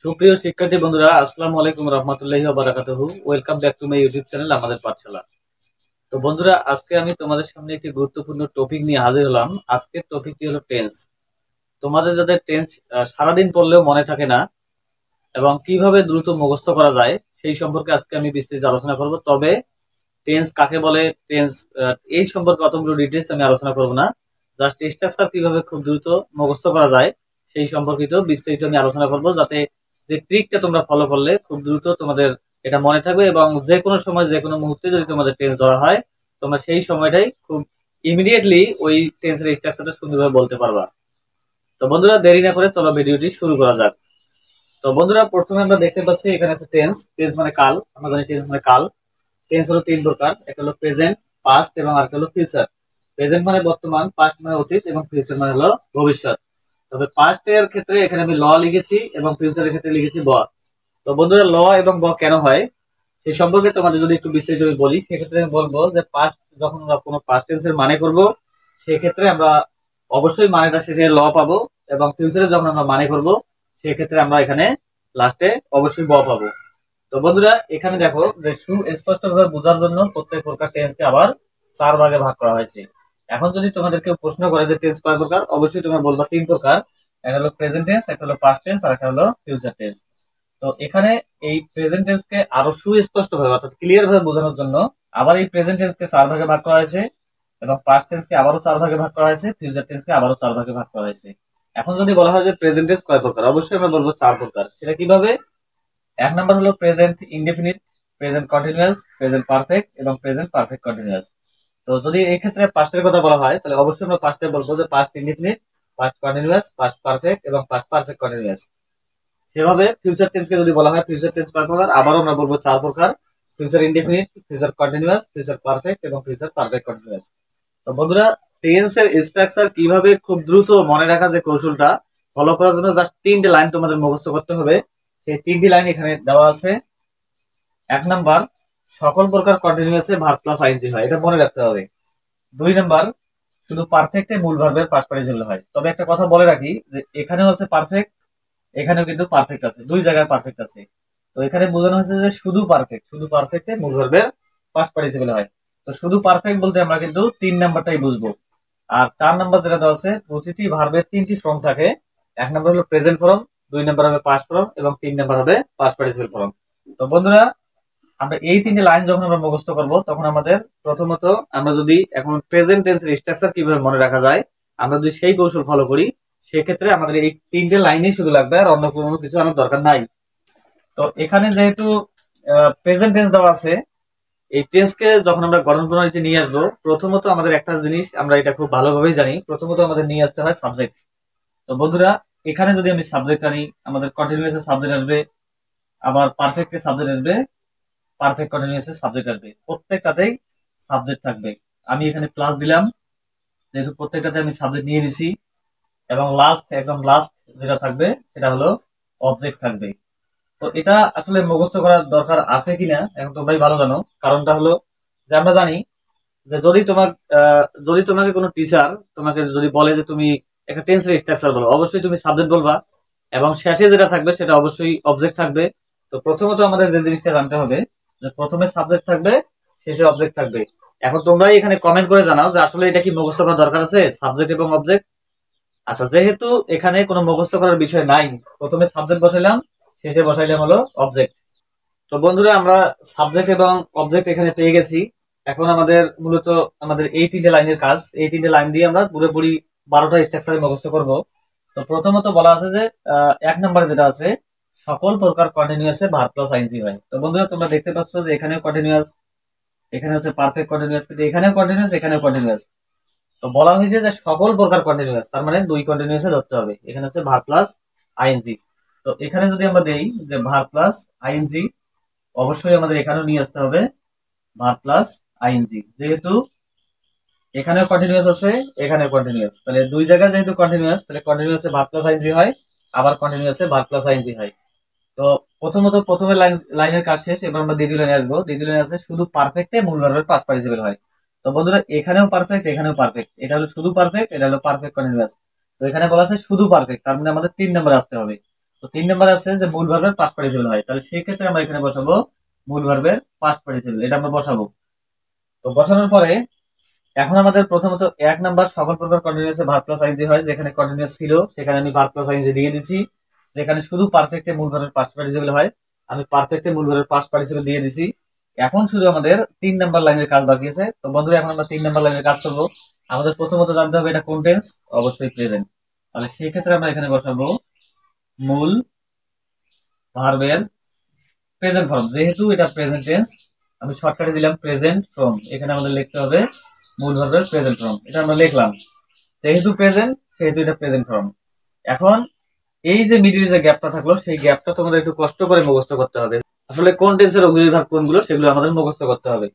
সুপ্রিয় শিক্ষার্থী বন্ধুরা, আসসালামু আলাইকুম রহমতুল্লাহি ওয়া বারাকাতুহু। Welcome back to my YouTube channel আমাদের পাঠশালা। তো বন্ধুরা, আজকে আমি তোমাদের সামনে একটি গুরুত্বপূর্ণ টপিক নিয়ে হাজির হলাম। আজকের টপিকটি হলো টেন্স। তোমাদের যাদের টেন্স সারাদিন পড়লেও মনে থাকে না এবং কিভাবে দ্রুত মুখস্থ করা যায় সেই সম্পর্কে আজকে আমি বিস্তারিত আলোচনা করব। তবে টেন্স কাকে বলে, টেন্স এই সম্পর্কে অতগুলো ডিটেলস আমি আলোচনা করব না। জাস্ট স্ট্রাকচার কিভাবে খুব দ্রুত মুখস্থ করা যায় সেই সম্পর্কিত বিস্তারিত আমি আলোচনা করব, যাতে যে ট্রিকটা তোমরা ফলো করলে খুব দ্রুত তোমাদের এটা মনে থাকবে এবং যে কোনো সময় যে কোনো মুহূর্তে যদি তোমাদের টেন্স ধরা হয় তোমরা সেই সময়টাই খুব ইমিডিয়েটলি ওই টেন্সের স্ট্রাকচারটা সুন্দরভাবে বলতে পারবা। তো বন্ধুরা, দেরি না করে চলো ভিডিওটি শুরু করা যাক। তো বন্ধুরা, প্রথমে আমরা দেখতে পাচ্ছি এখানে আছে টেন্স। টেন্স মানে কাল। আমরা জানি টেন্স মানে কাল। টেন্স হলো তিন প্রকার, একটা হলো প্রেজেন্ট, পাস্ট এবং আরেকটা হলো ফিউচার। প্রেজেন্ট মানে বর্তমান, পাস্ট মানে অতীত এবং ফিউচার মানে হলো ভবিষ্যৎ। তবে পাস্ট এর ক্ষেত্রে এখানে আমি ল লিখেছি এবং ফিউচারের ক্ষেত্রে লিখেছি ব। তো বন্ধুরা, ল এবং ব কেন হয় সেই সম্পর্কে তোমাদের যদি একটু বিস্তারিত বলি, সেক্ষেত্রে আমি বলবো যে পাস্ট যখন আমরা কোনো পাস্ট টেন্সের মানে করব সেক্ষেত্রে আমরা অবশ্যই মানেটা শেষে ল পাবো, এবং ফিউচারে যখন আমরা মানে করব সেক্ষেত্রে আমরা এখানে লাস্টে অবশ্যই ব পাবো। তো বন্ধুরা, এখানে দেখো যে সুস্পষ্ট ভাবে বোঝার জন্য প্রত্যেক প্রকার টেন্সকে আবার চার ভাগে ভাগ করা হয়েছে। এখন যদি তোমাদেরকে প্রশ্ন করে যে টেন্স কয় প্রকার, অবশ্যই তোমরা বলবা তিন প্রকার। একটা হলো প্রেজেন্ট টেন্স, একটা হলো পাস্ট টেন্স, আর একটা হলো ফিউচার টেন্স। তো এখানে এই প্রেজেন্ট টেন্সকে আরো সুস্পষ্ট ভাবে অর্থাৎ ক্লিয়ার ভাবে বোঝানোর জন্য আবার এই প্রেজেন্ট টেন্সকে চার ভাগে ভাগ করা হয়েছে, এবং পাস্ট টেন্সকে আবারও চার ভাগে ভাগ করা হয়েছে, ফিউচার টেন্সকে আবারও চার ভাগে ভাগ করা হয়েছে। এখন যদি বলা হয় যে প্রেজেন্ট টেন্স কয় প্রকার, অবশ্যই আমরা বলবো চার প্রকার। সেটা কিভাবে? এক নম্বর হলো present indefinite, present continuous, present perfect এবং প্রেজেন্ট পারফেক্ট কন্টিনিউয়াস। তো যদি এই ক্ষেত্রে পাস্টের কথা বলা হয় তাহলে অবশ্যই আমরা পাস্টে বলবো যে past indefinite, past continuous, past perfect এবং পাস্ট পারফেক্ট কন্টিনিউয়াস। সেভাবে ফিউচার টেন্সকে যদি বলা হয় ফিউচার টেন্স কয় প্রকার, আবারও আমরা বলবো চার প্রকার। Future indefinite, future continuous, future perfect এবং ফিউচার পারফেক্ট কন্টিনিউয়াস। তো বন্ধুরা, টেন্সের স্ট্রাকচার কিভাবে খুব দ্রুত মনে রাখা যে কৌশলটা ফলো করার জন্য জাস্ট তিনটে লাইন তোমাদের মুখস্থ করতে হবে। সেই তিনটি লাইন এখানে দেওয়া আছে। এক নাম্বার, সকল প্রকার কন্টিনিউয়াসে ভার্ব প্লাস আইএনজি হয়, এটা মনে রাখতে হবে। দুই নাম্বার, শুধু পারফেক্টে মূল ভার্বের পাস্ট পার্টিসিপল হয়। তবে একটা কথা বলে রাখি যে এখানেও আছে পারফেক্ট, এখানেও কিন্তু পারফেক্ট আছে, দুই জায়গায় পারফেক্ট আছে। তো এখানে বোঝানো হয়েছে যে শুধু পারফেক্ট, শুধু পারফেক্টে মূল ভার্বের পাস্ট পার্টিসিপল হয়। তো শুধু পারফেক্ট বলতে আমরা কিন্তু তিন নাম্বারটাই বুঝবো। আর চার নাম্বার যেটা দেওয়া আছে, প্রতিটি ভার্বের তিনটি ফর্ম থাকে। এক নাম্বার হলো প্রেজেন্ট ফর্ম, দুই নাম্বার হবে পাস্ট ফর্ম এবং তিন নাম্বার হবে পাস্ট পার্টিসিপল ফর্ম। তো বন্ধুরা, আমরা এই তিনটে লাইন যখন আমরা মুখস্থ করব তখন আমাদের প্রথমত আমরা যদি এখন প্রেজেন্ট টেন্সের স্ট্রাকচার কিভাবে মনে রাখা যায় আমরা যদি সেই কৌশল ফলো করি, সেক্ষেত্রে আমাদের এই তিনটে লাইনই শুধু লাগবে, আর অন্য কোনো কিছু আমার দরকার নাই। তো এখানে যেহেতু প্রেজেন্ট টেন্স দেওয়া আছে, এই টেন্সকে যখন আমরা গঠন প্রণালীতে নিয়ে আসবো, প্রথমত আমাদের একটা জিনিস আমরা এটা খুব ভালোভাবেই জানি, প্রথমত আমাদের নিয়ে আসতে হয় সাবজেক্ট। তো বন্ধুরা, এখানে যদি আমি সাবজেক্ট আনি, আমাদের কন্টিনিউয়াস সাবজেক্ট আসবে, আবার পারফেক্ট সাবজেক্ট আসবে, পারফেক্ট কন্টিনিউয়াস সাবজেক্ট আসবে, প্রত্যেকটাতেই সাবজেক্ট থাকবে। আমি এখানে প্লাস দিলাম যেহেতু প্রত্যেকটাতে আমি সাবজেক্ট নিয়ে নিছি, এবং লাস্ট একদম লাস্ট যেটা থাকবে সেটা হলো অবজেক্ট থাকবে। তো এটা আসলে মুখস্থ করার দরকার আছে কিনা এখন তোমরাই ভালো জানো। কারণটা হলো যে আমরা জানি যে যদি তোমাকে কোনো টিচার তোমাকে যদি বলে যে তুমি একটা টেন্সের স্ট্রাকচার বলো, অবশ্যই তুমি সাবজেক্ট বলবা এবং শেষে যেটা থাকবে সেটা অবশ্যই অবজেক্ট থাকবে। তো প্রথমত আমাদের যে জিনিসটা জানতে হবে যে প্রথমে সাবজেক্ট থাকবে, শেষে অবজেক্ট থাকবে। এখন তোমরাই এখানে কমেন্ট করে জানাও যে আসলে এটা কি মুখস্থ করার দরকার আছে সাবজেক্ট এবং অবজেক্ট। আচ্ছা, যেহেতু এখানে কোনো মুখস্থ করার বিষয় নাই, প্রথমে সাবজেক্ট বসাইলাম, শেষে বসাইলাম হলো অবজেক্ট। তো বন্ধুরা, আমরা সাবজেক্ট এবং অবজেক্ট এখানে পেয়ে গেছি। এখন আমাদের মূলত আমাদের এই তিনটে লাইনের কাজ, এই তিনটে লাইন দিয়ে আমরা পুরোপুরি 12টা স্ট্রাকচারে মুখস্থ করব। তো প্রথমত বলা আছে যে এক নম্বরে যেটা আছে, সকল প্রকার কন্টিনিউয়াসে ভার্ব প্লাস আইএনজি হয়। তো বন্ধুরা, তোমরা দেখতে পাচ্ছ যে এখানেও কন্টিনিউয়াস, এখানে হচ্ছে পারফেক্ট কন্টিনিউয়াস, কিন্তু এখানেও কন্টিনিউয়াস, এখানেও কন্টিনিউয়াস। তো বলা হয়েছে যে সকল প্রকার কন্টিনিউয়াস, তার মানে দুই কন্টিনিউয়াসে ধরতে হবে। এখানে হচ্ছে ভার্ব প্লাস আইএনজি। তো এখানে যদি আমরা দেই যে ভার্ব প্লাস আইএনজি, অবশ্যই আমাদের এখানেও নিয়ে আসতে হবে ভার্ব প্লাস আইএনজি। যেহেতু এখানেও কন্টিনিউয়াস আছে, এখানেও কন্টিনিউয়াস, তাহলে দুই জায়গায় যেহেতু কন্টিনিউয়াস, তাহলে কন্টিনিউয়াসে ভার্ব প্লাস আইএনজি হয়, আবার কন্টিনিউয়াসে ভার্ব প্লাস আইএনজি হয়। তো প্রথমত প্রথমে লাইনের কাজ শেষ, এবার আমরা দ্বিতীয় লাইনে আসবো। দ্বিতীয় লাইনে আছে শুধু পারফেক্টে মূল ভার্বের পাস্ট পার্টিসিপল হয়। তো বন্ধুরা, এখানেও পারফেক্ট, এখানেও পারফেক্ট, এটা হলো শুধু পারফেক্ট, এটা হলো পারফেক্ট কন্টিনিউয়াস। তো এখানে বলা আছে শুধু পারফেক্ট, তার মানে আমাদের তিন নম্বরে আসতে হবে। তো 3 নম্বরে আছে যে মূল ভার্বের পাস্ট পার্টিসিপল হয়, তাহলে সেই ক্ষেত্রে আমরা এখানে বসাবো মূল ভার্বের পাস্ট পার্টিসিপল, এটা আমরা বসাবো। তো বসানোর পরে এখন আমাদের প্রথমত 1 নাম্বার সকল প্রকার কন্টিনিউয়াসে ভার্ব প্লাস আইএনজি হয়, যেখানে কন্টিনিউয়াস ছিল সেখানে আমি ভার্ব প্লাস আইএনজি দিয়ে দিছি। যেখানে শুধু পারফেক্টে মূল ভার্বের পাস্ট পার্টিসিপল হয়, আমি পারফেক্টে মূল ভার্বের পাস্ট পার্টিসিপল দিয়ে দিছি। এখন শুধু আমাদের 3 নাম্বার লাইনের কাজ বাকি আছে। তো বন্ধুরা এখন আমরা 3 নাম্বার লাইনের কাজ করব। আমাদের প্রথমত জানতে হবে এটা কোন টেন্স, অবশ্যই প্রেজেন্ট। তাহলে সেই ক্ষেত্রে আমরা এখানে বসাবো মূল ভার্বের প্রেজেন্ট ফর্ম, যেহেতু এটা প্রেজেন্ট টেন্স আমি শর্টকাটে দিলাম প্রেজেন্ট ফর্ম, এখানে আমাদের লিখতে হবে মূল ভার্বের প্রেজেন্ট ফর্ম, এটা আমরা লিখলাম। যেহেতু প্রেজেন্ট সেহেতু এটা প্রেজেন্ট ফর্ম। এখন এই যে মিডিলে যে গ্যাপটা থাকলো সেই গ্যাপটা তোমাদের একটু কষ্ট করে মুখস্থ করতে হবে। আসলে কোন টেন্সের অক্সিলারি ভার্ব কোনগুলো সেগুলো আমাদের মুখস্থ করতে হবে।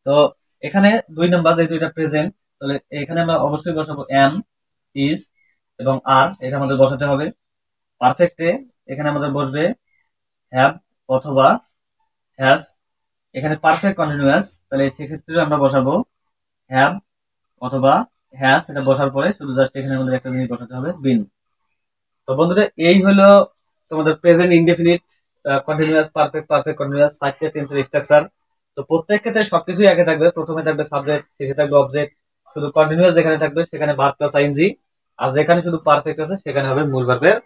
তো এখানে 2 নাম্বার যেহেতু এটা প্রেজেন্ট, তাহলে এখানে আমরা অবশ্যই বসাবো এম, ইজ এবং আর, এটা আমাদের বসাতে হবে। পারফেক্টে এখানে আমাদের বসবে হ্যাভ অথবা হ্যাজ, এখানে পারফেক্ট কন্টিনিউয়াস, তাহলে সেক্ষেত্রে আমরা বসাবো হ্যাভ অথবা হ্যাজ। এটা বসার পরে শুধু জাস্ট এখানে আমাদের একটা জিনিস বসাতে হবে বিন। তো বন্ধুরা এই হলো তোমাদের present indefinite continuous perfect perfect continuous 4টা টেন্সের স্ট্রাকচার। তো প্রত্যেক ক্ষেত্রে সবকিছুই একই থাকবে, প্রথমে থাকবে সাবজেক্ট, শেষে থাকবে অবজেক্ট, শুধু কন্টিনিউয়াস যেখানে থাকবে সেখানে ভার্ব প্লাস আইএনজি, আর যেখানে শুধু পারফেক্ট আছে সেখানে হবে মূল ভার্বের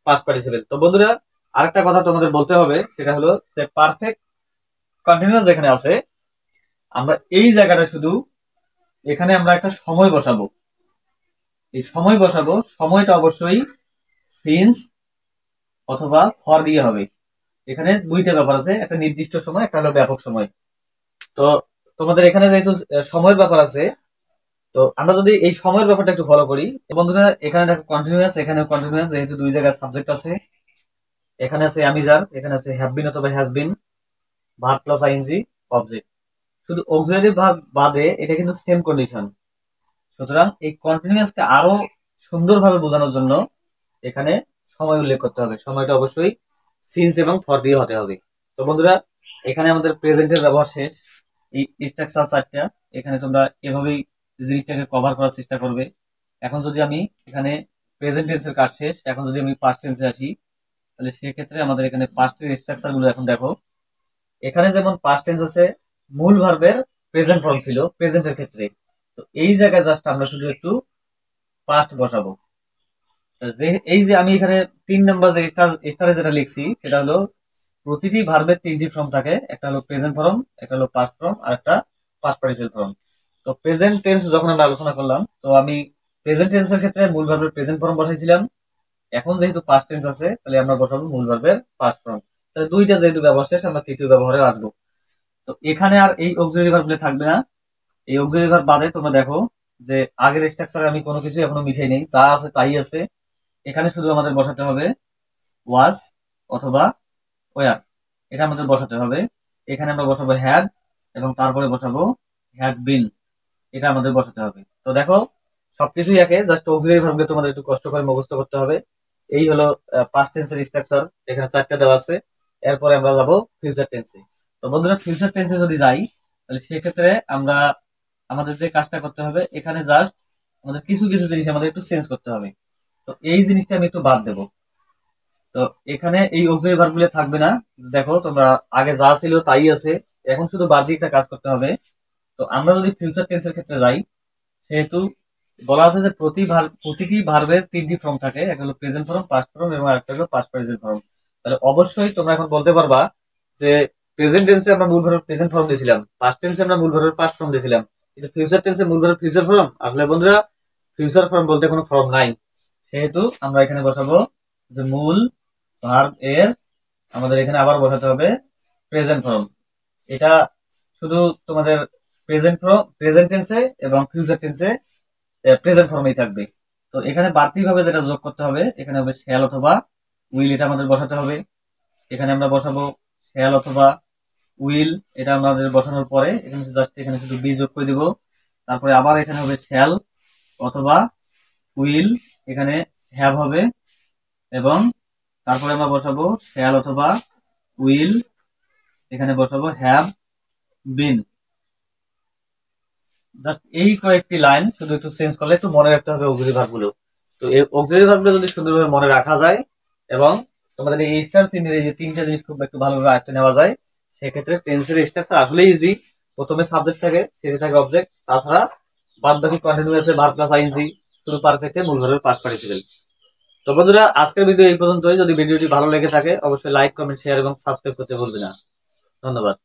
পাস্ট পার্টিসিপল। তো বন্ধুরা আরেকটা কথা তোমাদের বলতে হবে, সেটা হলো যে পারফেক্ট কন্টিনিউয়াস যেখানে আছে আমরা এই জায়গাটা শুধু এখানে আমরা একটা সময় বসাবো। এই সময় বসাবো, সময়টা অবশ্যই সিন্স অথবা ফর দিয়ে হবে। এখানে দুইটা ব্যাপার আছে, একটা নির্দিষ্ট সময়, একটা হলো ব্যাপক সময়। তো তোমাদের এখানে যেহেতু সময়ের ব্যাপার আছে, তো আমরা যদি এই সময়ের ব্যাপারটা একটু ফলো করি, বন্ধুরা এখানে দেখো কন্টিনিউয়াস, এখানে কন্টিনিউয়াস, যেহেতু দুই জায়গায় সাবজেক্ট আছে, এখানে আছে অ্যামিজার, এখানে আছে হ্যাভ বিন অথবা has been, verb plus ING, object. শুধু অক্সিলারি ভার্ব বাদে এটা কিন্তু সেম কন্ডিশন। সুতরাং এই কন্টিনিউয়াসকে আরো সুন্দরভাবে বোঝানোর জন্য এখানে সময় উল্লেখ করতে হবে, সময়টা অবশ্যই সিন্স এবং ফর দিয়ে হতে হবে। তো বন্ধুরা এখানে আমাদের প্রেজেন্টের ব্যবহার শেষ। এই স্ট্রাকচার 4টা এখানে তোমরা এভাবেই জিনিসটাকে কভার করার চেষ্টা করবে। এখন যদি আমি এখানে প্রেজেন্ট টেন্সের কাজ শেষ, এখন যদি আমি পাস্ট টেন্সে আসি, তাহলে সেক্ষেত্রে আমাদের এখানে পাস্টের স্ট্রাকচার গুলো এখন দেখো। এখানে যেমন পাস্ট টেন্স আছে, মূল ভার্বের প্রেজেন্ট ফর্ম ছিল প্রেজেন্টের ক্ষেত্রে, তো এই জায়গায় জাস্ট আমরা শুধু একটু পাস্ট বসাবো। যে এই যে আমি এখানে 3 নাম্বার যে স্টারে যেটা লিখছি সেটা হলো প্রতিটি ভার্বের 3টি ফর্ম থাকে, একটা হলো প্রেজেন্ট ফর্ম, একটা হলো পাস্ট ফর্ম, আর একটা পাস্ট পার্টিসিপল ফর্ম। তো প্রেজেন্ট টেন্স যখন আমরা আলোচনা করলাম, তো আমি প্রেজেন্ট টেন্সের ক্ষেত্রে মূল ভার্বের প্রেজেন্ট ফর্ম বসাইছিলাম। এখন যেহেতু পাস্ট টেন্স আছে তাহলে আমরা বসাবো মূল ভার্বের পাস্ট ফর্ম। তাহলে দুইটা যেহেতু ব্যবহার শেষ, আমরা তৃতীয় ব্যবহারে আসবো। তো এখানে আর এই অক্সিলারি ভার্বগুলো থাকবে না। এই অক্সিলারি ভার্ব বাদে তোমরা দেখো যে আগের স্ট্রাকচারে আমি কোনো কিছু এখনো মিশাই নেই, যা আছে তাই আছে। এখানে শুধু আমাদের বসাতে হবে ওয়াজ অথবা ওয়ার, এটা আমাদের বসাতে হবে। এখানে আমরা বসাবো হ্যাড এবং তারপরে বসাবো হ্যাড বিন, এটা আমাদের বসাতে হবে। তো দেখো সবকিছুই একে, জাস্ট অক্সিলারি ভার্বগুলো তোমাদের একটু কষ্ট করে মুখস্থ করতে হবে। এই হলো পাস্ট টেন্সের স্ট্রাকচার, এখানে 4টা দেওয়া আছে। এরপরে আমরা যাবো ফিউচার টেন্সে। তো বন্ধুরা ফিউচার টেন্সে যদি যাই, তাহলে সেক্ষেত্রে আমরা আমাদের যে কাজটা করতে হবে, এখানে জাস্ট আমাদের কিছু কিছু জিনিস আমাদের একটু চেঞ্জ করতে হবে। তো এই জিনিসটা আমি একটু বাদ দেবো। তো এখানে এই অক্সিলারি ভার্বগুলো থাকবে না, দেখো তোমরা আগে যা ছিল তাই আছে, এখন শুধু বাদ দিয়ে একটা কাজ করতে হবে। তো আমরা যদি ফিউচার টেন্সের ক্ষেত্রে যাই, সেহেতু বলা আছে যে প্রতিটি ভার্বের 3টি ফর্ম থাকে, একটা হলো প্রেজেন্ট ফর্ম, পাস্ট ফর্ম এবং আরেকটা হলো পাস্ট পার্টিসিপল ফর্ম। তাহলে অবশ্যই তোমরা এখন বলতে পারবা যে প্রেজেন্ট টেন্সে আমরা মূল ভার্বের প্রেজেন্ট ফর্ম দিয়েছিলাম, পাস্ট টেন্সে আমরা মূল ভার্বের পাস্ট ফর্ম দিয়েছিলাম, কিন্তু ফিউচার টেন্সে মূল ভার্বের ফিউচার ফর্ম। আসলে বন্ধুরা ফিউচার ফর্ম বলতে কোনো ফর্ম নাই, সেহেতু আমরা এখানে বসাবো যে মূল ভার্ব এর আমাদের এখানে আবার বসাতে হবে প্রেজেন্ট ফর্ম। এটা শুধু তোমাদের প্রেজেন্ট টেন্সে এবং ফিউচার টেন্সে প্রেজেন্ট ফর্মেই থাকবে। তো এখানে বাড়তি ভাবে যেটা যোগ করতে হবে, এখানে হবে শ্যাল অথবা উইল, এটা আমাদের বসাতে হবে। এখানে আমরা বসাবো শ্যাল অথবা উইল, এটা আমাদের বসানোর পরে এখানে জাস্ট এখানে শুধু বি যোগ করে দিব। তারপরে আবার এখানে হবে শ্যাল অথবা উইল, এখানে হ্যাভ হবে, এবং তারপরে আমরা বসাবো শ্যাল অথবা উইল, এখানে বসাবো হ্যাভ বিন। জাস্ট এই কয়েকটি লাইন শুধু একটু চেঞ্জ করলে একটু মনে রাখতে হবে অক্সিলারি ভার্বগুলো। তো এই অক্সিলারি ভার্বগুলো যদি সুন্দরভাবে মনে রাখা যায় এবং তোমাদের এই স্টার চিহ্নের এই যে তিনটা জিনিস খুব একটু ভালোভাবে আয়ত্তে নেওয়া যায়, সেক্ষেত্রে টেন্সের স্ট্রাকচার আসলে ইজি। প্রথমে সাবজেক্ট থাকে, শেষে থাকে অবজেক্ট, তাছাড়া বাদ বাকি কন্টিনিউয়াসে ভার্ব প্লাস আইএনজি, শুধু পারফেক্টে মূল ভার্বের পাস্ট পার্টিসিপেল। তো বন্ধুরা আজকের ভিডিও এই পর্যন্তই। যদি ভিডিওটি ভালো লেগে থাকে অবশ্যই লাইক, কমেন্ট, শেয়ার এবং সাবস্ক্রাইব করতে ভুলবে না। ধন্যবাদ।